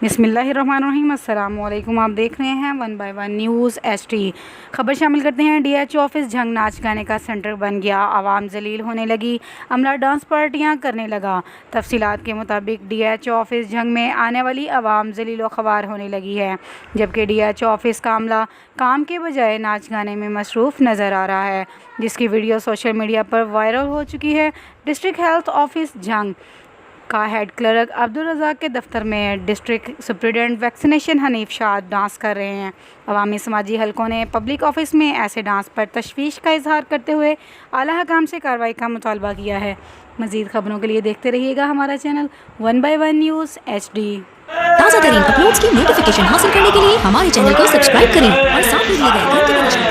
बिस्मिल्लाहिर्रहमानिर्रहीम। अस्सलाम वालेकुम। आप देख रहे हैं 1 बाय 1 न्यूज़ एचडी। खबर शामिल करते हैं। डीएचओ ऑफिस झंग नाच गाने का सेंटर बन गया, आवाम जलील होने लगी, अमला डांस पार्टियां करने लगा। तफसीलात के मुताबिक डीएचओ ऑफिस झंग में आने वाली आवाम जलील व ख्वार होने लगी है, जबकि डीएचओ ऑफिस का अमला काम के बजाय नाच गाने में मसरूफ़ नज़र आ रहा है, जिसकी वीडियो सोशल मीडिया पर वायरल हो चुकी है। डिस्ट्रिक्ट हेल्थ ऑफिस झंग का हेड क्लर्क अब्दुल रज़ाक के दफ्तर में district superintendent vaccination Hanif Shah dance कर रहे हैं। अवामी समाजी हलकों ने पब्लिक ऑफिस में ऐसे डांस पर तशवीश का इजहार करते हुए आला हकाम से कार्रवाई का मुतालबा किया है। मज़ीद खबरों के लिए देखते रहिएगा हमारा चैनल 1 बाय 1 न्यूज़ एचडी। ताज़ा तरीन अपलोड्स की नोटिफिकेशन हासिल करने के लिए हमारे चैनल को सब्सक्राइब करें और साथ ही दिए गए घंटे का निशान